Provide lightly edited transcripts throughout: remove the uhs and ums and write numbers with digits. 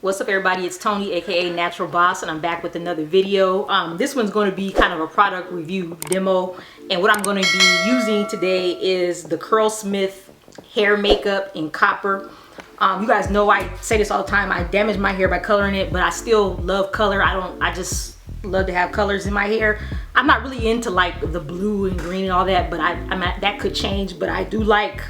What's up everybody, it's Tony aka NaturalBoss, and I'm back with another video. This one's going to be kind of a product review demo, and what I'm going to be using today is the Curlsmith hair makeup in copper. You guys know I say this all the time, I damage my hair by coloring it, but I still love color. I just love to have colors in my hair. I'm not really into like the blue and green and all that, but that could change. But I do like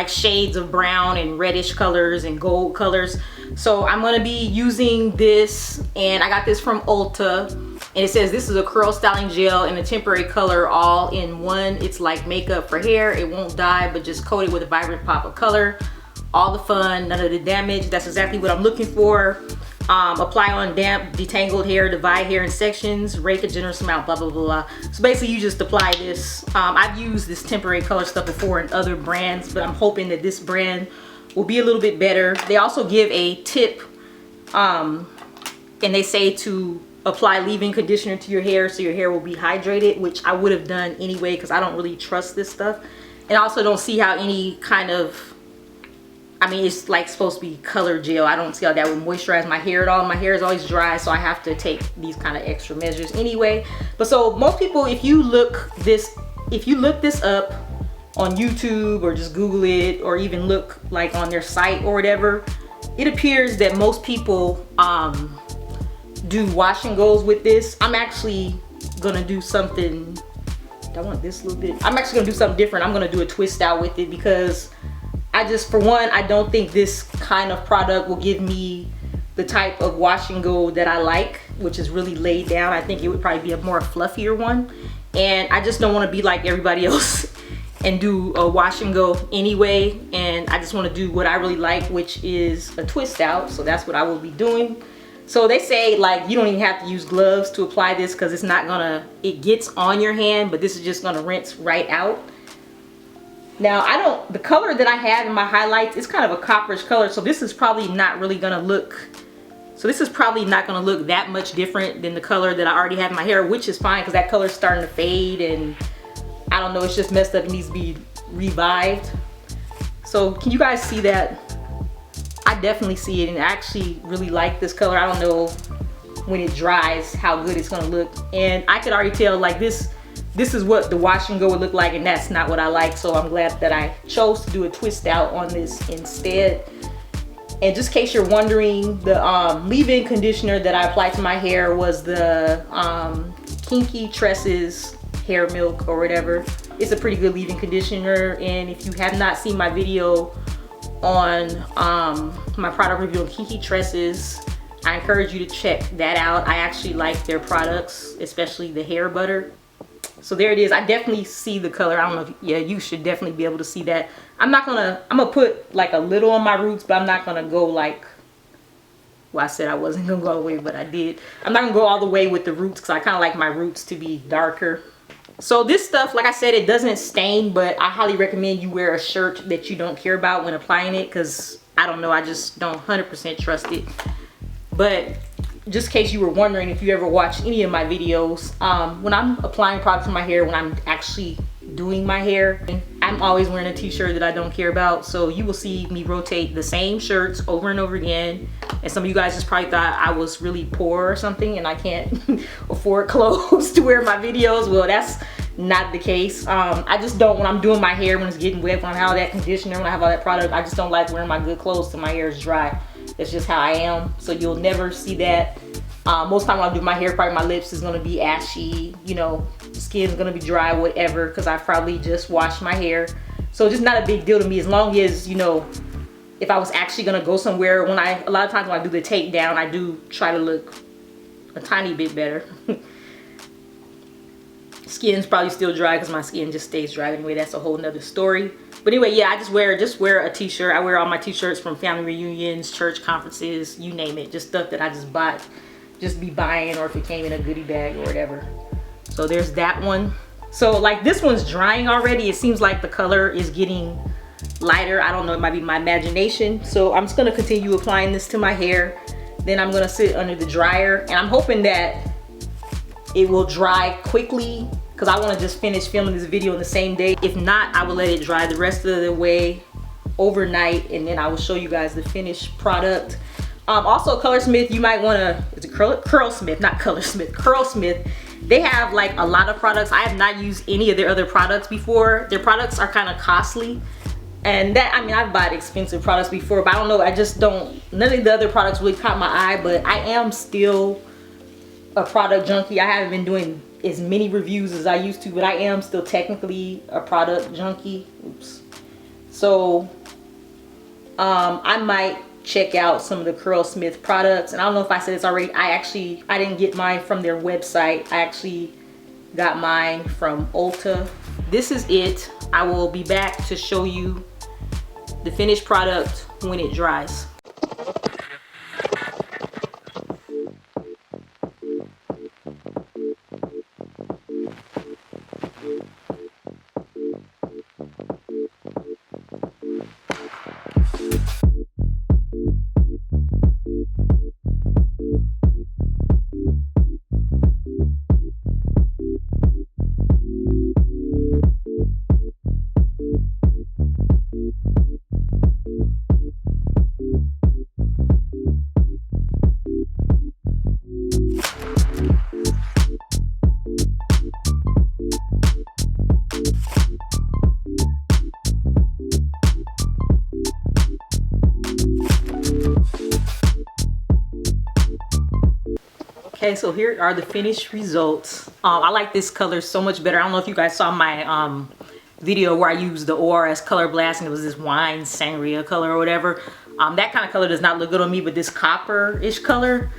shades of brown and reddish colors and gold colors. So I'm going to be using this, and I got this from Ulta, and it says this is a curl styling gel and a temporary color all in one. It's like makeup for hair. It won't dye, but just coat it with a vibrant pop of color. All the fun, none of the damage. That's exactly what I'm looking for. Apply on damp, detangled hair, divide hair in sections, rake a generous amount, blah, blah, blah, blah. So basically you just apply this. I've used this temporary color stuff before in other brands, but I'm hoping that this brand will be a little bit better. They also give a tip, and they say to apply leave-in conditioner to your hair so your hair will be hydrated, which I would have done anyway because I don't really trust this stuff. And I also don't see how any kind of, I mean, it's like supposed to be color gel. I don't see how that would moisturize my hair at all. My hair is always dry, so I have to take these kind of extra measures anyway. But so most people, if you look this up on YouTube or just Google it, or even look like on their site or whatever, it appears that most people do wash and goes with this. I'm actually gonna do something. I want this a little bit. I'm actually gonna do something different. I'm gonna do a twist out with it because for one, I don't think this kind of product will give me the type of wash and go that I like, which is really laid down. I think it would probably be a more fluffier one, and I just don't want to be like everybody else and do a wash and go anyway. And I just want to do what I really like, which is a twist out. So that's what I will be doing. So they say like you don't even have to use gloves to apply this because it's not gonna, it gets on your hand, but this is just gonna rinse right out. Now the color that I have in my highlights, it's kind of a copperish color, so this is probably not really gonna look, that much different than the color that I already have in my hair, which is fine because that color is starting to fade, and I don't know, it's just messed up. It needs to be revived. So can you guys see that? I definitely see it, and I actually really like this color. I don't know when it dries how good it's gonna look, and I could already tell like this is what the wash and go would look like, and that's not what I like. So I'm glad that I chose to do a twist out on this instead. And just in case you're wondering, the leave-in conditioner that I applied to my hair was the Kinky Tresses hair milk or whatever. It's a pretty good leave-in conditioner, and if you have not seen my video on my product review on Kinky Tresses, I encourage you to check that out. I actually like their products, especially the hair butter. So there it is. I definitely see the color. I don't know if, yeah, you should definitely be able to see that. I'm gonna put like a little on my roots, but I'm not gonna go like, well, I said I wasn't gonna go all the way, but I did. I'm not gonna go all the way with the roots because I kind of like my roots to be darker. So this stuff, like I said, it doesn't stain, but I highly recommend you wear a shirt that you don't care about when applying it, because I don't know, I just don't 100% trust it. But just in case you were wondering, if you ever watch any of my videos, when I'm applying products to my hair, when I'm actually doing my hair, I'm always wearing a t-shirt that I don't care about. So you will see me rotate the same shirts over and over again. And some of you guys just probably thought I was really poor or something and I can't afford clothes to wear my videos. Well, that's not the case. I just don't, when I'm doing my hair, when it's getting wet, when I have all that conditioner, when I have all that product, I just don't like wearing my good clothes till my hair is dry. That's just how I am. So you'll never see that. Most time when I do my hair, probably my lips is gonna be ashy, you know, skin's gonna be dry, whatever, because I probably just washed my hair. So it's just not a big deal to me, as long as, you know, if I was actually gonna go somewhere, a lot of times when I do the takedown, I do try to look a tiny bit better. Skin's probably still dry because my skin just stays dry anyway. That's a whole nother story. But anyway, yeah, I just wear a t-shirt. I wear all my t-shirts from family reunions, church conferences, you name it. Just stuff that I just bought, just be buying, or if it came in a goodie bag or whatever. So there's that one. So like this one's drying already. It seems like the color is getting lighter. I don't know, it might be my imagination. So I'm just gonna continue applying this to my hair. Then I'm gonna sit under the dryer, and I'm hoping that it will dry quickly, because I want to just finish filming this video in the same day. If not, I will let it dry the rest of the way overnight, and then I will show you guys the finished product. Also Curlsmith, you might want to, it's a Curlsmith, not Curlsmith, Curlsmith. They have like a lot of products. I have not used any of their other products before. Their products are kind of costly. And that, I mean, I've bought expensive products before, but I don't know, I just don't, none of the other products really caught my eye, but I am still a product junkie. I haven't been doing as many reviews as I used to, but I am still technically a product junkie. Oops. So, I might check out some of the Curlsmith products. And I don't know if I said this already, I didn't get mine from their website. I actually got mine from Ulta. This is it. I will be back to show you the finished product when it dries. Okay, so here are the finished results. I like this color so much better. I don't know if you guys saw my video where I used the ORS Color Blast and it was this wine sangria color or whatever. That kind of color does not look good on me, but this copper-ish color,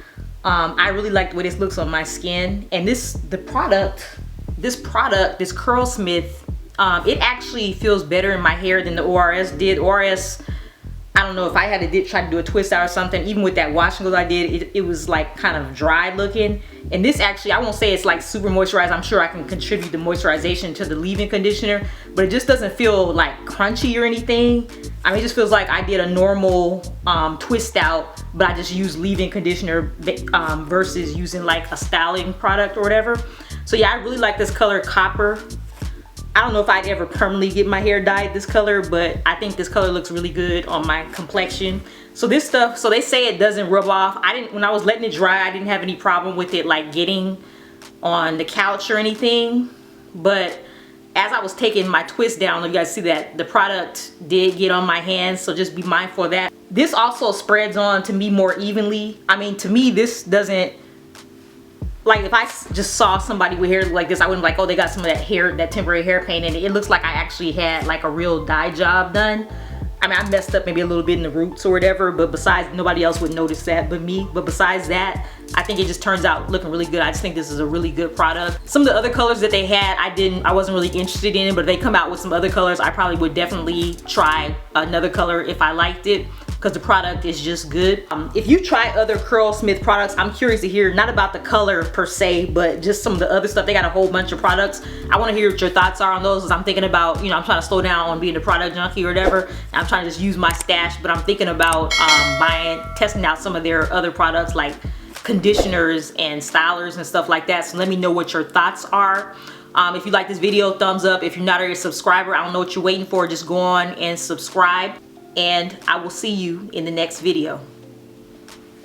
I really like the way this looks on my skin. And this Curlsmith, it actually feels better in my hair than the ORS did. ORS, I don't know if I had to try to do a twist out or something. Even with that wash and go I did, it was like kind of dry looking. And this actually, I won't say it's like super moisturized. I'm sure I can contribute the moisturization to the leave-in conditioner, but it just doesn't feel like crunchy or anything. I mean, it just feels like I did a normal twist out, but I just used leave-in conditioner versus using like a styling product or whatever. So yeah, I really like this color, copper. I don't know if I'd ever permanently get my hair dyed this color, but I think this color looks really good on my complexion. So this stuff, so they say it doesn't rub off. When I was letting it dry, I didn't have any problem with it like getting on the couch or anything. But as I was taking my twist down, you guys see that the product did get on my hands, so just be mindful of that. This also spreads on to me more evenly. I mean, to me, this doesn't, like if I just saw somebody with hair like this, I wouldn't be like, oh, they got some of that hair, that temporary hair paint in it. It looks like I actually had like a real dye job done. I mean, I messed up maybe a little bit in the roots or whatever, but besides, nobody else would notice that but me. But besides that, I think it just turns out looking really good. I just think this is a really good product. Some of the other colors that they had, I wasn't really interested in it, but if they come out with some other colors, I probably would definitely try another color if I liked it, because the product is just good. If you try other Curlsmith products, I'm curious to hear, not about the color per se, but just some of the other stuff. They got a whole bunch of products. I want to hear what your thoughts are on those, because I'm thinking about, you know, I'm trying to slow down on being a product junkie or whatever. I'm trying to just use my stash, but I'm thinking about testing out some of their other products like conditioners and stylers and stuff like that. So let me know what your thoughts are. If you like this video, thumbs up. If you're not already a subscriber, I don't know what you're waiting for. Just go on and subscribe. And I will see you in the next video.